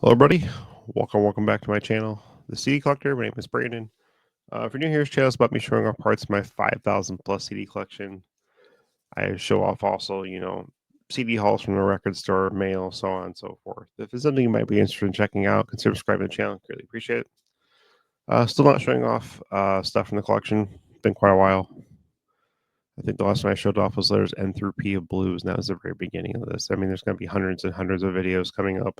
Hello, everybody. Welcome back to my channel, The CD Collector. My name is Brandon. If you're new here, this channel is about me showing off parts of my 5,000 plus CD collection. I show off also, CD hauls from the record store, mail, so on and so forth. If it's something you might be interested in checking out, consider subscribing to the channel. Greatly appreciate it. Still not showing off stuff from the collection. It's been quite a while. I think the last one I showed off was there's N through P of Blues, and that was the very beginning of this. I mean, there's going to be hundreds and hundreds of videos coming up.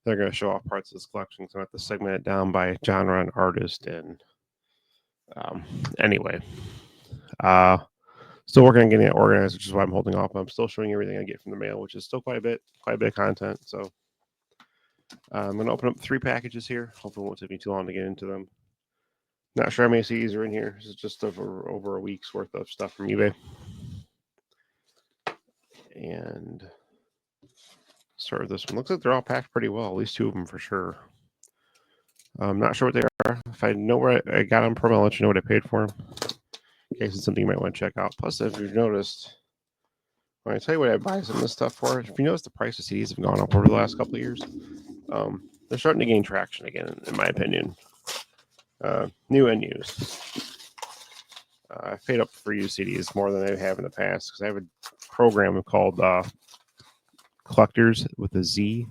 They're going to show off parts of this collection, so I have to segment it down by genre and artist. And anyway, uh, still working on getting it organized, which is why I'm holding off. I'm still showing everything I get from the mail, which is still quite a bit of content. So I'm going to open up 3 packages here. Hopefully, it won't take me too long to get into them. Not sure how many CDs are in here. This is just over a week's worth of stuff from eBay. And start with this one. Looks like they're all packed pretty well, at least 2 of them for sure. I'm not sure what they are. If I know where I got them from, I'll let you know what I paid for them. In case it's something you might want to check out. Plus, if you've noticed, when I tell you what I buy some of this stuff for, if you notice the price of CDs have gone up over the last couple of years, they're starting to gain traction again, in my opinion. New and used. I've paid up for used CDs more than I have in the past because I have a program called Collectors with a Z.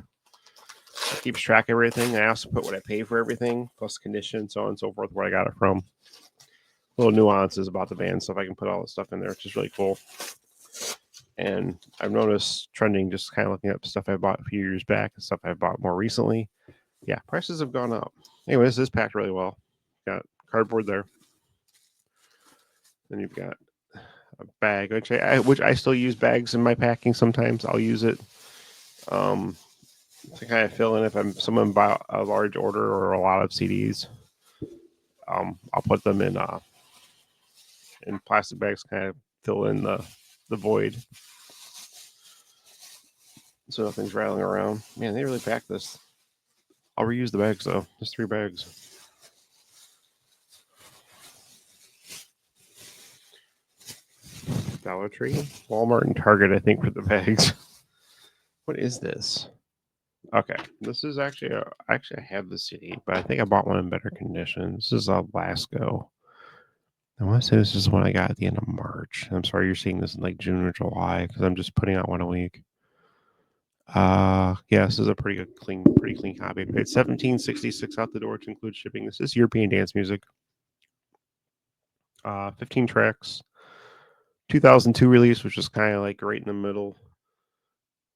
It keeps track of everything. I also put what I pay for everything, plus condition, so on and so forth, where I got it from. Little nuances about the band stuff. I can put all this stuff in there, which is really cool. And I've noticed trending, just kind of looking up stuff I bought a few years back and stuff I bought more recently. Yeah, prices have gone up. Anyway, this is packed really well. Got cardboard there. Then you've got a bag, which I still use bags in my packing sometimes. I'll use it to kind of fill in if someone buy a large order or a lot of CDs. I'll put them in plastic bags, kind of fill in the void, so nothing's rattling around. Man, they really packed this. I'll reuse the bags though. There's 3 bags. Dollar Tree, Walmart, and Target, I think, for the bags. What is this? Okay, this is actually I have the CD, but I think I bought one in better condition. This is a Lasgo. I want to say this is one I got at the end of March. I'm sorry you're seeing this in like June or July because I'm just putting out one a week. Yeah, this is a pretty clean copy. I paid $17.66 out the door to include shipping. This is European dance music. 15 tracks. 2002 release, which is kind of like right in the middle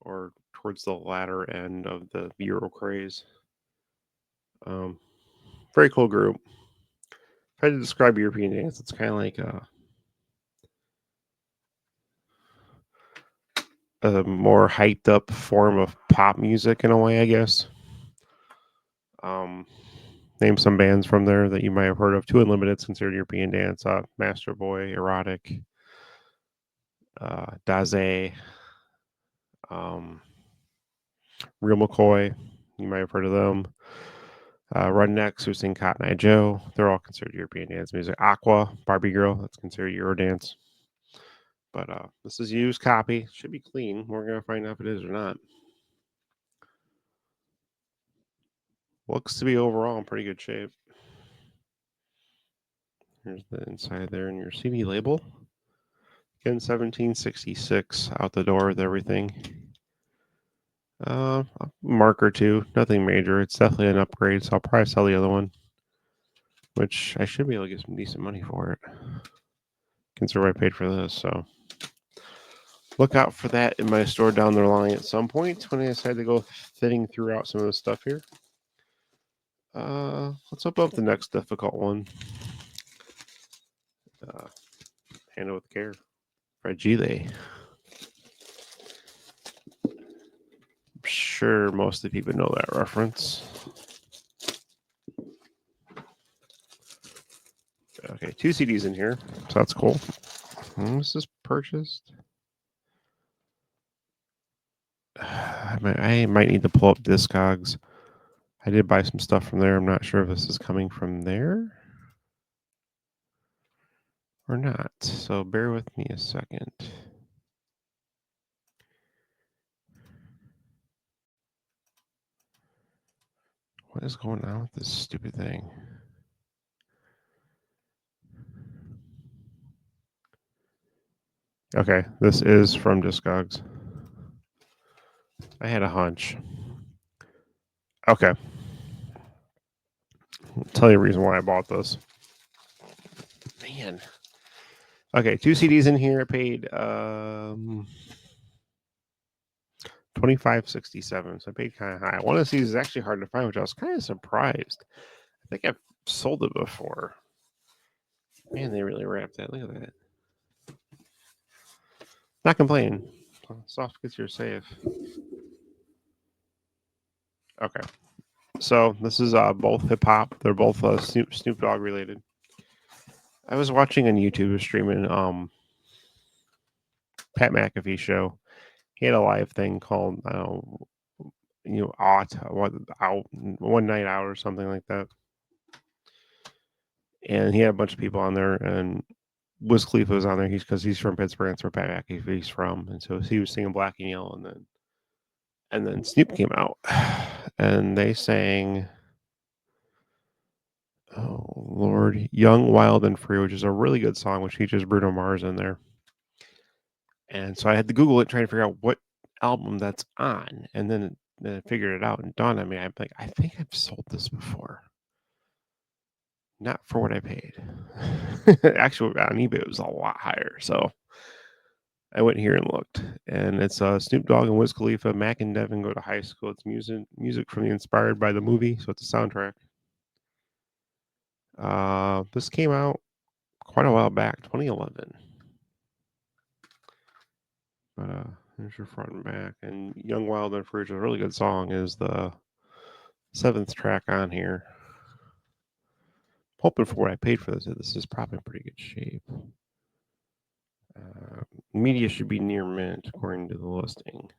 or towards the latter end of the Euro craze. Very cool group. If I had to describe European dance, it's kind of like a more hyped up form of pop music in a way, I guess. Name some bands from there that you might have heard of. 2 Unlimited's considered European dance. Master Boy, Erotic, Daze, Real McCoy. You might have heard of them. Rednecks, who sing Cotton Eye Joe. They're all considered European dance music. Aqua, Barbie Girl, that's considered Eurodance. But this is used copy. Should be clean. We're going to find out if it is or not. Looks to be overall in pretty good shape. Here's the inside there in your CD label. Again, $17.66 out the door with everything. A mark or 2, nothing major. It's definitely an upgrade, so I'll probably sell the other one, which I should be able to get some decent money for it. Consider I paid for this, so look out for that in my store down the line at some point when I decide to go thinning throughout some of the stuff here. Let's open up the next difficult one. Handle with care. Fragile. I'm sure most of the people know that reference. Okay, 2 CDs in here, so that's cool. When was this purchased? I might need to pull up Discogs. I did buy some stuff from there. I'm not sure if this is coming from there or not. So bear with me a second. What is going on with this stupid thing? Okay, this is from Discogs. I had a hunch. Okay. I'll tell you the reason why I bought this. Man. Okay, 2 CDs in here. I paid $25.67, so I paid kind of high. One of these is actually hard to find, which I was kind of surprised. I think I've sold it before. Man, they really wrapped that. Look at that. Not complaining. Soft gets your safe. Okay. So this is both hip hop. They're both Snoop Dogg related. I was watching on YouTube streaming Pat McAfee show. He had a live thing called out one night out or something like that. And he had a bunch of people on there, and Wiz Khalifa was on there. Because he's from Pittsburgh, and that's where Pat McAfee's from, and so he was singing Black and Yellow, and then Snoop came out, and they sang, oh Lord, Young, Wild, and Free, which is a really good song, which features Bruno Mars in there. And so I had to Google it, trying to figure out what album that's on, and then I figured it out and dawned on me. I'm like, I think I've sold this before. Not for what I paid. Actually, on eBay it was a lot higher. So I went here and looked, and it's Snoop Dogg and Wiz Khalifa. Mac and Devin go to high school. It's music from the inspired by the movie, so it's a soundtrack. This came out quite a while back, 2011. But there's your front and back. And Young, Wild, and Free, which is a really good song, is the 7th track on here. Hoping for what I paid for this. This is probably in pretty good shape. Media should be near mint according to the listing.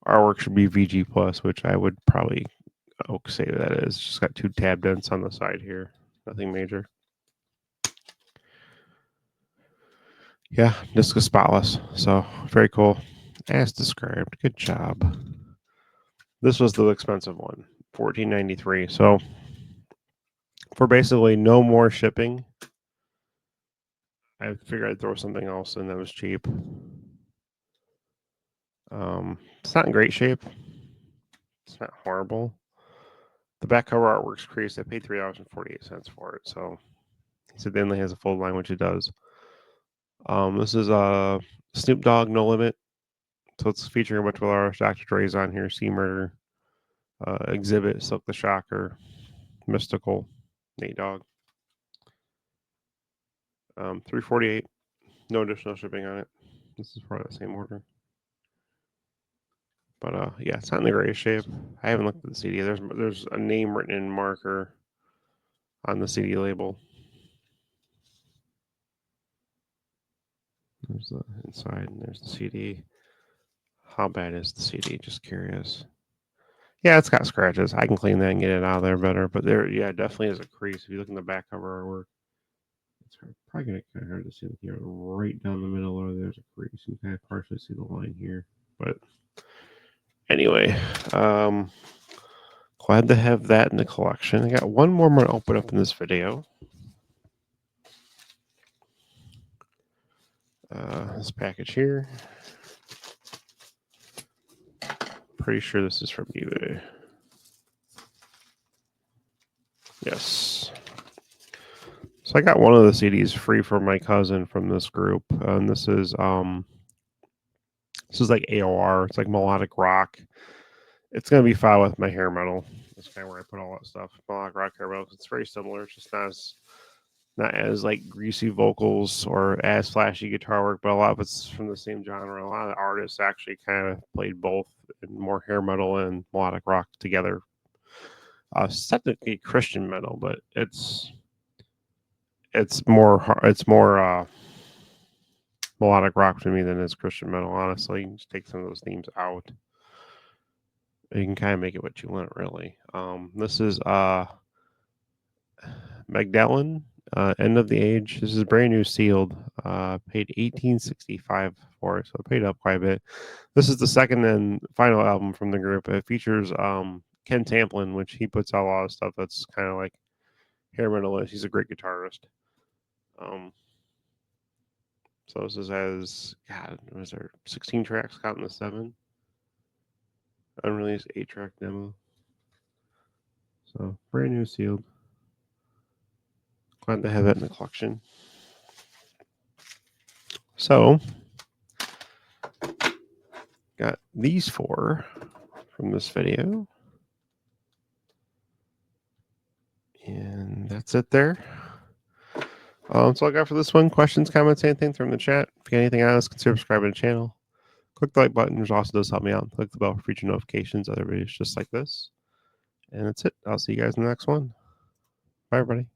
Artwork should be VG plus, which I would probably say that is. Just got 2 tab dents on the side here. Nothing major. Yeah, disc is spotless. So very cool. As described. Good job. This was the expensive one, $14.93. So for basically no more shipping, I figured I'd throw something else in that was cheap. It's not in great shape. It's not horrible. The back cover artwork's creased. I paid $3.48 for it. So he said Denley has a full line, which it does. This is Snoop Dogg No Limit. So it's featuring a bunch of our Dr. Dre's on here. C Murder, Exhibit, Silk the Shocker, Mystical, Nate Dogg. $3.48. No additional shipping on it. This is probably the same order. But yeah, it's not in the greatest shape. I haven't looked at the CD. There's a name written in marker on the CD label. There's the inside, and there's the CD. How bad is the CD? Just curious. Yeah, it's got scratches. I can clean that and get it out of there better. But there, yeah, definitely is a crease. If you look in the back cover artwork, it's probably gonna kind of hard to see. Here, right down the middle, or there's a crease. You can kind of partially see the line here. But anyway, glad to have that in the collection. I got one more I'm gonna open up in this video. This package here. Pretty sure this is from eBay. Yes. So I got one of the CDs free from my cousin from this group, and this is like AOR. It's like melodic rock. It's gonna be filed with my hair metal. That's kind of where I put all that stuff. Melodic rock hair metal. It's very similar. It's just not as like greasy vocals or as flashy guitar work, but a lot of it's from the same genre. A lot of the artists actually kind of played both and more hair metal and melodic rock together. It's technically Christian metal, but it's more melodic rock to me than it's Christian metal. Honestly, you can just take some of those themes out. You can kind of make it what you want, really. This is Magdalene, End of the Age. This is brand new sealed. Paid $18.65 for it, so I paid up quite a bit. This is the second and final album from the group. It features Ken Tamplin, which he puts out a lot of stuff that's kind of like hair metal. He's a great guitarist. So this has, God, was there 16 tracks counting the 7? Unreleased 8-track demo. So brand new, sealed. Glad to have that in the collection. So got these 4 from this video. And that's it there. So I got for this one. Questions, comments, anything, throw in the chat. If you got anything else, consider subscribing to the channel. Click the like button, which also does help me out. Click the bell for future notifications, other videos just like this. And that's it. I'll see you guys in the next one. Bye, everybody.